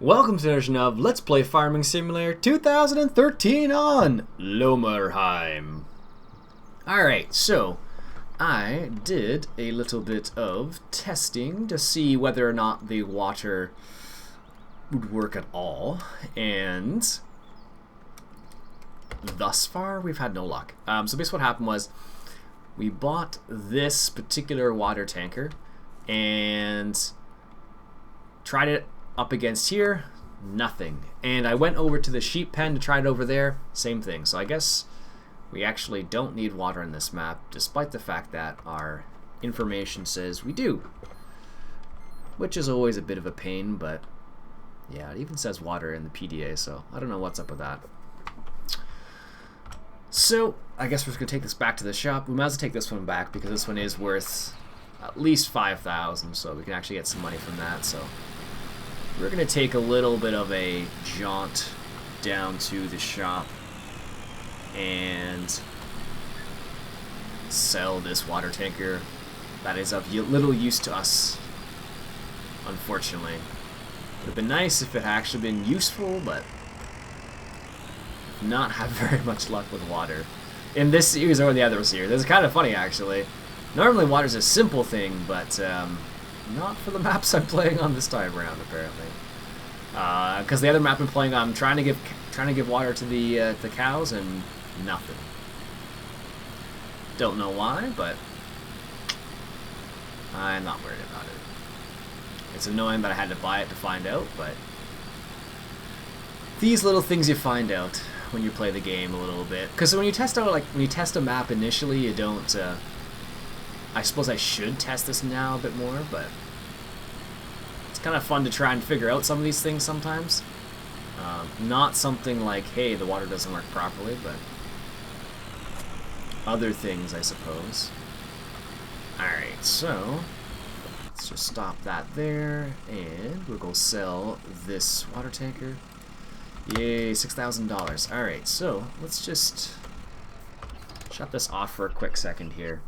Welcome to the edition of Let's Play Farming Simulator 2013 on Lomerheim. Alright, so I did a little bit of testing to see whether or not the water would work at all, and thus far we've had no luck. So basically what happened was we bought this particular water tanker and tried it up against here, nothing. And I went over to the sheep pen to try it over there, same thing. So I guess we actually don't need water in this map, despite the fact that our information says we do. Which is always a bit of a pain, but yeah, it even says water in the PDA, so I don't know what's up with that. So I guess we're just gonna take this back to the shop. We might as well take this one back because this one is worth at least 5,000, so we can actually get some money from that. So we're going to take a little bit of a jaunt down to the shop and sell this water tanker that is of little use to us, unfortunately. It would have been nice if it had actually been useful, but not have very much luck with water. In this series or the other series. It's kind of funny, actually. Normally water's a simple thing, but not for the maps I'm playing on this time around, apparently. Because the other map I'm playing on, I'm trying to give water to the cows and nothing. Don't know why, but I'm not worried about it. It's annoying that I had to buy it to find out, but these little things you find out when you play the game a little bit. Because when you test out, when you test a map initially, you don't. I suppose I should test this now a bit more, but it's kind of fun to try and figure out some of these things sometimes. Not something like, hey, the water doesn't work properly, but other things, I suppose. Alright, so let's just stop that there, and we'll go sell this water tanker. Yay, $6,000. Alright, so let's just shut this off for a quick second here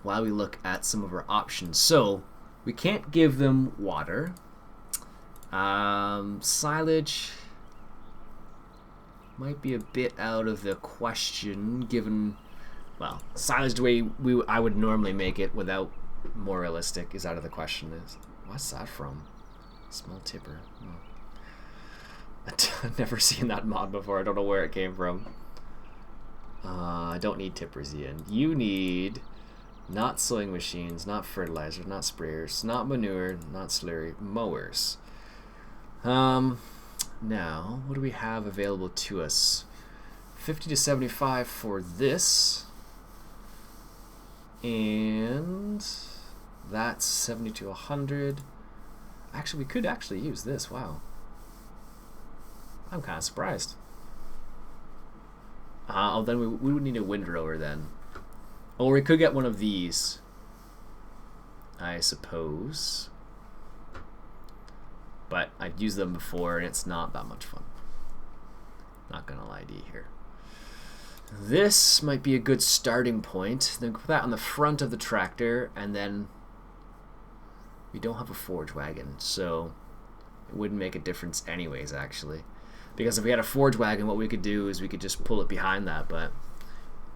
while we look at some of our options. So we can't give them water. Silage might be a bit out of the question, given, well, silage the way I would normally make it without more realistic is out of the question. What's that from? Small tipper. Oh. I've never seen that mod before. I don't know where it came from. I don't need tippers, Ian. You need not sowing machines, not fertilizer, not sprayers, not manure, not slurry, mowers. Now, what do we have available to us? 50 to 75 for this. And that's 70 to 100. Actually, we could actually use this. Wow. I'm kind of surprised. Oh, then we would need a windrower then. Or we could get one of these, I suppose. But I've used them before and it's not that much fun. Not gonna lie to you here. This might be a good starting point. Then put that on the front of the tractor, and then we don't have a forage wagon, so it wouldn't make a difference anyways, actually. Because if we had a forage wagon, what we could do is we could just pull it behind that, but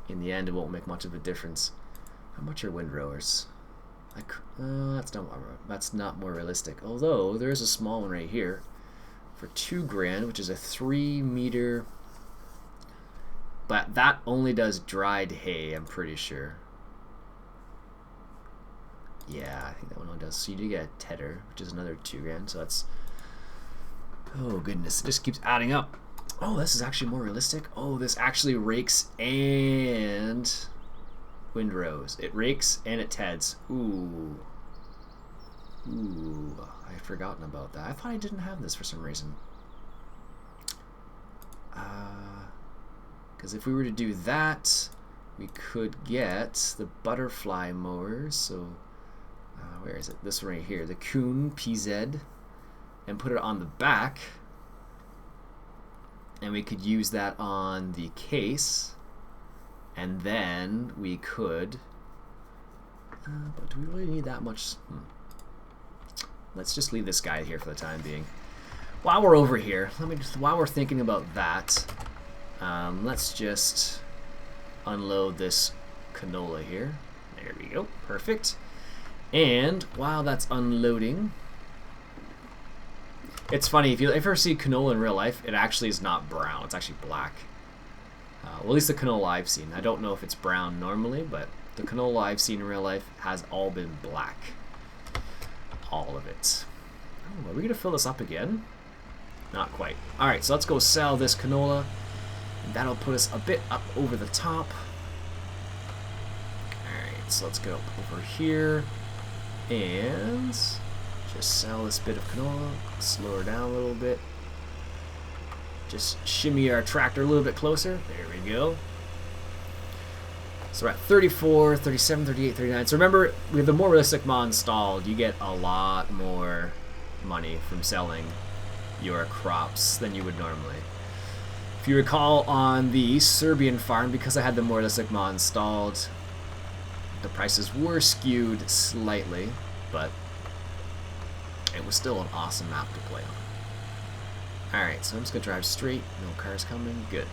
in the end, it won't make much of a difference. How much are windrowers? That's not more realistic. Although there is a small one right here for $2,000, which is a 3-meter. But that only does dried hay. I'm pretty sure. Yeah, I think that one only does. So you do get a tedder, which is another $2,000. So that's, oh goodness, it just keeps adding up. Oh, this is actually more realistic. Oh, this actually rakes and windrows. It rakes and it teds. Ooh. Ooh, I had forgotten about that. I thought I didn't have this for some reason. Because if we were to do that, we could get the butterfly mowers. So, where is it? This one right here. The Kuhn PZ. And put it on the back. And we could use that on the case, and then we could, but do we really need that much? let's just leave this guy here for the time being. While we're over here, while we're thinking about that, let's just unload this canola here. There we go, perfect. And while that's unloading, it's funny, if you ever see canola in real life, it actually is not brown, it's actually black. Well, at least the canola I've seen. I don't know if it's brown normally, but the canola I've seen in real life has all been black. All of it. Oh, are we going to fill this up again? Not quite. Alright, so let's go sell this canola. That'll put us a bit up over the top. Alright, so let's go over here and just sell this bit of canola. Slow her down a little bit. Just shimmy our tractor a little bit closer. There we go. So we're at 34, 37, 38, 39. So remember, with the more realistic mod installed, you get a lot more money from selling your crops than you would normally. If you recall, on the Serbian farm, because I had the more realistic mod installed, the prices were skewed slightly, but it was still an awesome map to play on. Alright, so I'm just going to drive straight. No cars coming. Good.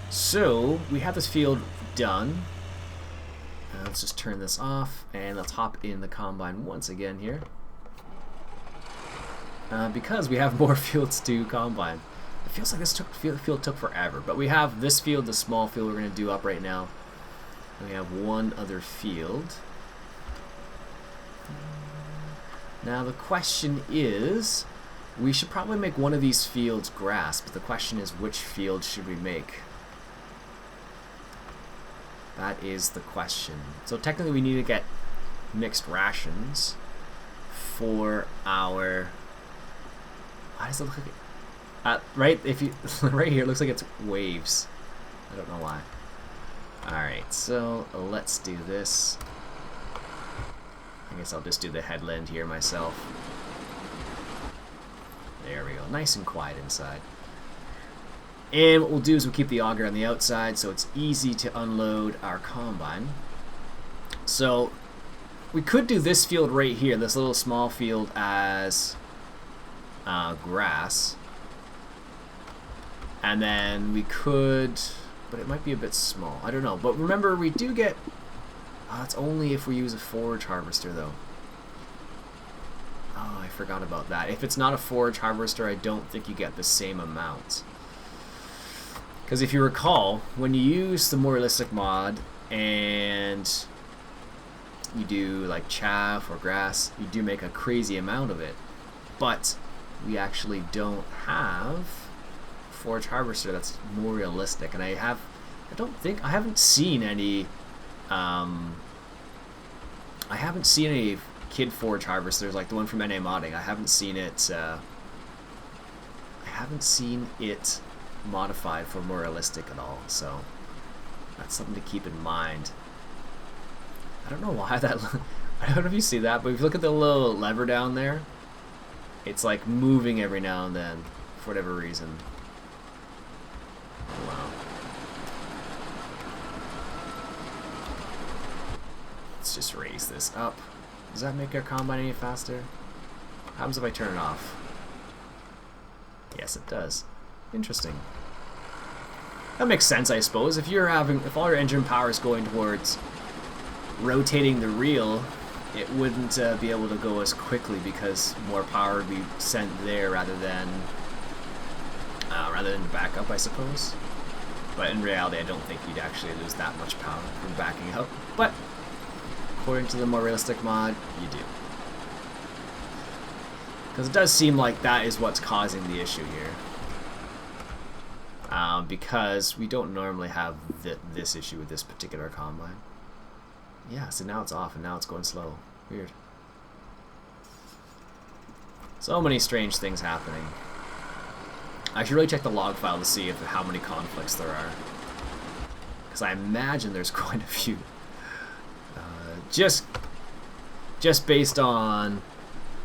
So, we have this field done. Let's just turn this off, and let's hop in the combine once again here. Because we have more fields to combine. It feels like this field took forever, but we have this field, the small field we're going to do up right now. And we have one other field. Now the question is, we should probably make one of these fields grass, but the question is, which field should we make? That is the question. So technically we need to get mixed rations for our... Why does it look like it? Right, if you right here, it looks like it's waves. I don't know why. Alright, so let's do this. I guess I'll just do the headland here myself. There we go. Nice and quiet inside. And what we'll do is we'll keep the auger on the outside so it's easy to unload our combine. So we could do this field right here, this little small field, as grass. And then we could, but it might be a bit small. I don't know. But remember, we do get... it's only if we use a forage harvester, though. Oh, I forgot about that. If it's not a forage harvester, I don't think you get the same amount. Because if you recall, when you use the more realistic mod and you do like chaff or grass, you do make a crazy amount of it. But we actually don't have a forage harvester that's more realistic. And I haven't seen any kid forage harvesters like the one from NA Modding. I haven't seen it modified for more realistic at all, so that's something to keep in mind. I don't know why that I don't know if you see that, but if you look at the little lever down there, it's like moving every now and then for whatever reason. Wow. Let's just raise this up. Does that make our combine any faster? What happens if I turn it off? Yes, it does. Interesting. That makes sense, I suppose. If all your engine power is going towards rotating the reel, it wouldn't be able to go as quickly because more power would be sent there rather than back up, I suppose. But in reality, I don't think you'd actually lose that much power from backing up. But according to the more realistic mod, you do. Because it does seem like that is what's causing the issue here. Because we don't normally have this issue with this particular combine. Yeah, so now it's off and now it's going slow. Weird. So many strange things happening. I should really check the log file to see how many conflicts there are. Because I imagine there's quite a few. Just based on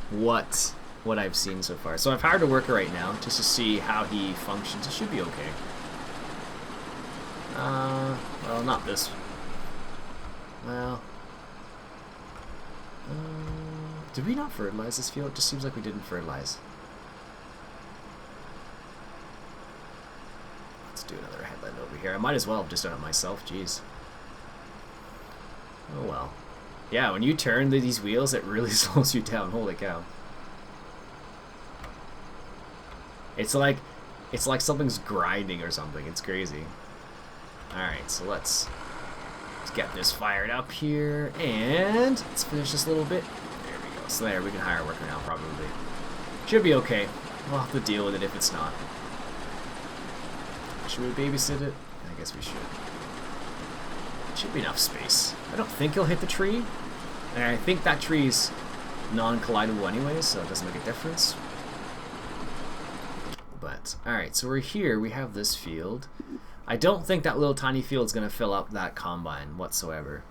what I've seen so far. So I've hired a worker right now just to see how he functions. It should be okay. Well, not this. Well, Did we not fertilize this field? It just seems like we didn't fertilize. Let's do another headland over here. I might as well have just done it myself. Jeez. Oh well. Yeah, when you turn these wheels, it really slows you down. Holy cow. It's like something's grinding or something. It's crazy. Alright, so let's get this fired up here, and let's finish this little bit. There we go. So there, we can hire a worker now, probably. Should be okay. We'll have to deal with it if it's not. Should we babysit it? I guess we should. Should be enough space. I don't think he'll hit the tree. And I think that tree's non-collidable anyway, so it doesn't make a difference. But, alright, so we're here. We have this field. I don't think that little tiny field is going to fill up that combine whatsoever.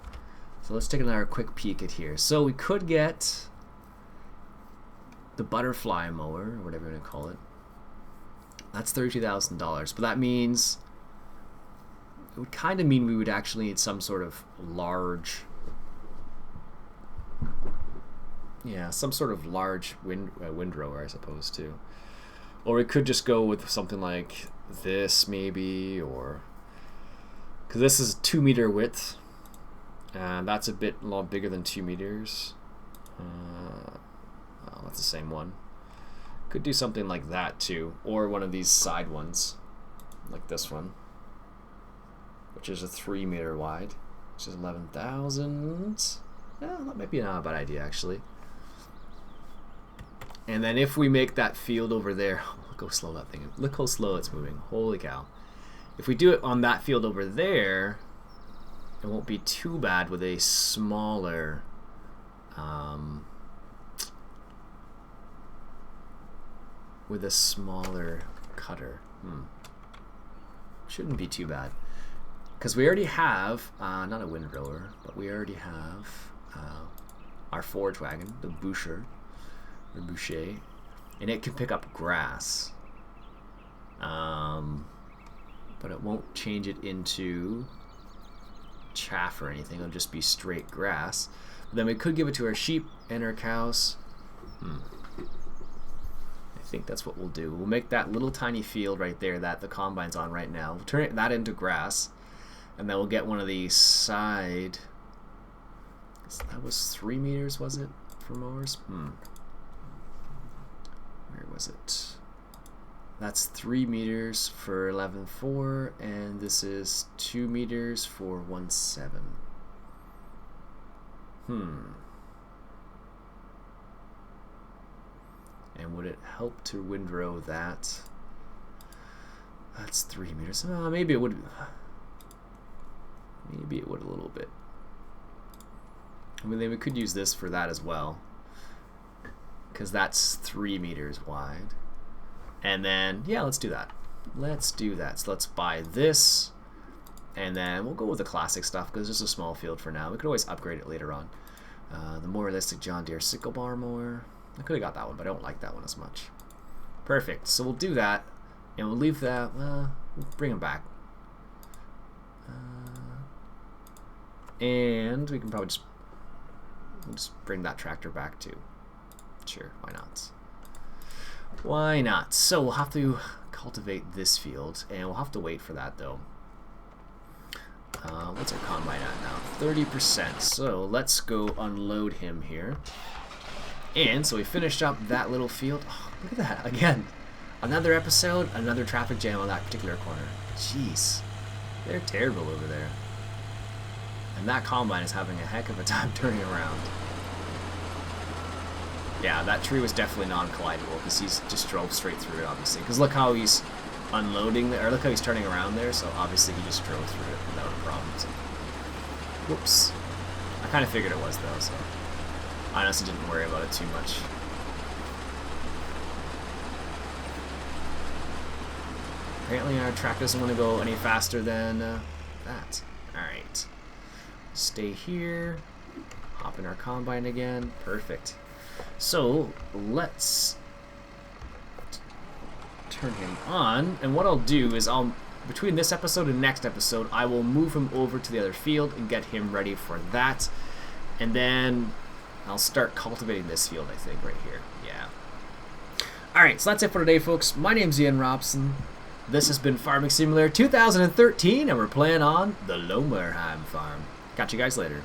So let's take another quick peek at here. So we could get the butterfly mower, or whatever you want to call it. That's $32,000, but that means, it would kind of mean we would actually need some sort of large, yeah, some sort of large windrower, I suppose, too. Or we could just go with something like this, maybe, or, because this is 2 meter width, and that's a lot bigger than 2 meters. Oh, that's the same one. Could do something like that too, or one of these side ones, like this one, which is a 3 meter wide, which is 11,000. Yeah, that might be not a bad idea actually. And then if we make that field over there, look how slow that thing is. Look how slow it's moving. Holy cow! If we do it on that field over there, it won't be too bad with a smaller. With a smaller cutter. Shouldn't be too bad. Because we already have, not a windrower, but we already have our forage wagon, the Boucher, and it can pick up grass. But it won't change it into chaff or anything, it'll just be straight grass. But then we could give it to our sheep and our cows. I think that's what we'll do. We'll make that little tiny field right there that the combine's on right now. We'll turn that into grass, and then we'll get one of these side. That was 3 meters, was it, for mowers? Where was it? That's 3 meters for 11.4, and this is 2 meters for 1.7. And would it help to windrow that? That's 3 meters. Maybe it would. Maybe it would a little bit. I mean, then we could use this for that as well, because that's 3 meters wide. And then, yeah, let's do that. Let's do that. So let's buy this, and then we'll go with the classic stuff because it's just a small field for now. We could always upgrade it later on. The more realistic John Deere sickle bar mower. I could have got that one, but I don't like that one as much. Perfect. So we'll do that, and we'll leave that. We'll bring them back. And we can probably just bring that tractor back too. Sure, why not? Why not? So we'll have to cultivate this field, and we'll have to wait for that though. What's our combine at now? 30%. So let's go unload him here. And so we finished up that little field. Oh, look at that. Again, another episode, another traffic jam on that particular corner. Jeez. They're terrible over there. And that combine is having a heck of a time turning around. Yeah, that tree was definitely non-collidable because he's just drove straight through it, obviously. Because look how he's unloading there, or look how he's turning around there, so obviously he just drove through it without a problem. So. Whoops. I kind of figured it was, though, so I honestly didn't worry about it too much. Apparently our track doesn't want to go any faster than that. Alright. Stay here. Hop in our combine again. Perfect. So, let's turn him on. And what I'll do is between this episode and next episode, I will move him over to the other field and get him ready for that. And then I'll start cultivating this field, I think, right here. Yeah. Alright, so that's it for today, folks. My name's Ian Robson. This has been Farming Simulator 2013, and we're playing on the Lomerheim farm. Catch you guys later.